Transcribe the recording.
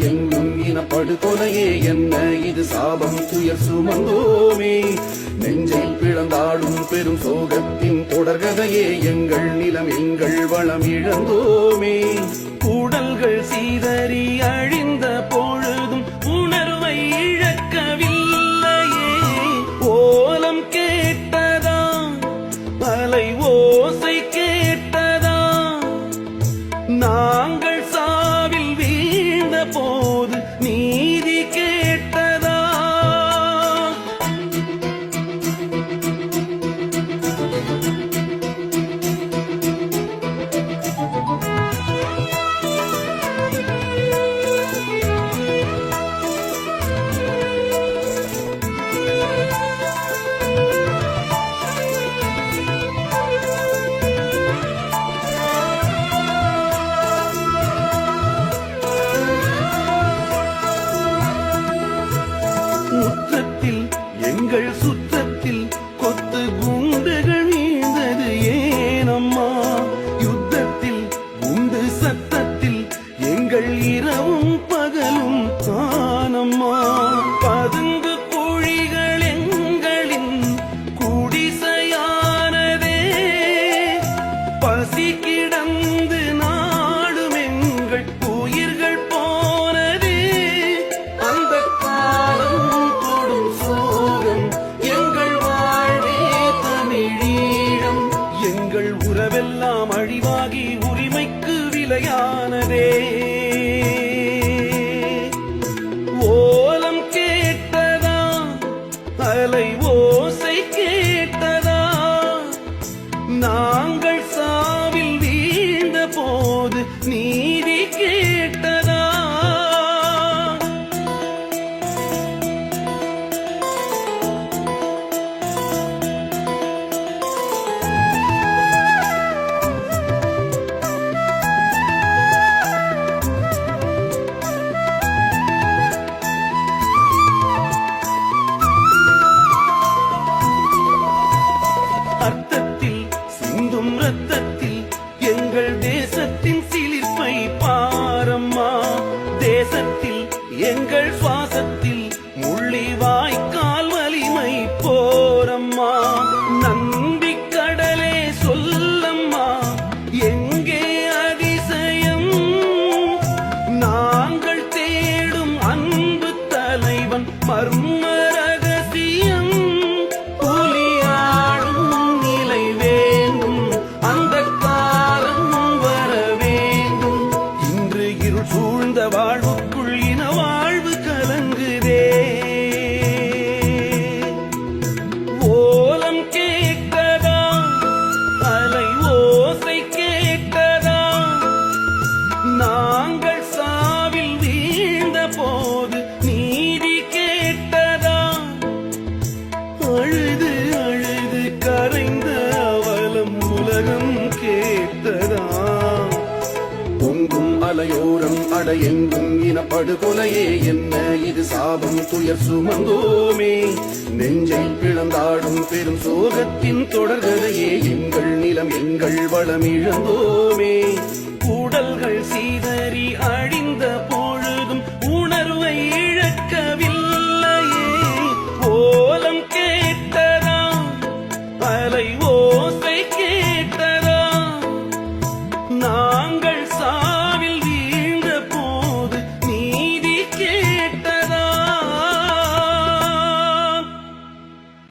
எங்கும் இனப்படுகொலையே என்ன இது சாபம் துயர் சுமந்தோமே நெஞ்சை பிளந்தாடும் பெரும் சோகத்தின் தொடர்கதையே எங்கள் நிலம் எங்கள் வளம் இழந்தோமே கூடல்கள் சீதறி அழிந்த பொழுதும் உணர்வை இழக்கவில்லையே ஓலம் கேட்டதா அலை ஓசை கேட்டதா நாங்கள் சாவில் வீழ்ந்த போது நீதி கேட்டதா முற்றத்தில் எங்கள் சுற்றத்தில் கொத்து குண்டுகள் வீழ்ந்தது ஏனம்மா யுத்தத்தில் குண்டு சத்தத்தில் எங்கள் இரவும் பகலும் தானம்மா பதுங்கு குழிகள் எங்களின் குடிசையானதே பசி கிடந்து நாடும் எங்கள் உயிர்கள் போனதே அந்த காலம் கொடும் சோகம் எங்கள் வாழ்வே தமிழீழம் எங்கள் உறவெல்லாம் அழிவாகி உரிமைக்கு விலையானதே ஓலம் கேட்டதா அலை ஓசை கேட்டதா நாங்கள் சாவில் வீழ்ந்த போது நீதி கேட்டதா அர்த்தத்தில் சிந்தும் ரத்தத்தில் எங்கள் தேசத்தின் சிலிர்ப்பை பாரம்மா தேசத்தில் எங்கள் சுவாசத்தில் முள்ளி வாய்க்கால் வலிமை போரம்மா நம்பி கடலே சொல்லம்மா எங்கே அதிசயம் நாங்கள் தேடும் அன்பு தலைவன் மர்ம ரகசியம் புலியாடும் நிலை வேண்டும் அந்த காலம் வர வேண்டும் இன்று இருள் சூழ்ந்த வாழ்வுக்குள் இன வாழ்வு கலங்குதே ஓலம் கேட்கதா அலை ஓசை கேட்கதா நாங்கள் சாவில் வீழ்ந்த போது நீதி கேட்டதா அழுது அழுது கரைந்த அவலம் உலகம் கேட்டதா பொங்கும் அலையோரம் அடையெங்கும் இனப்படுகொலையே என்ன இது சாபம் துயர் சுமந்தோமே நெஞ்சை பிளந்தாடும் பெரும் சோகத்தின் தொடர்கதையே எங்கள் நிலம் எங்கள் வளம் இழந்தோமே கூடல்கள் சீதறி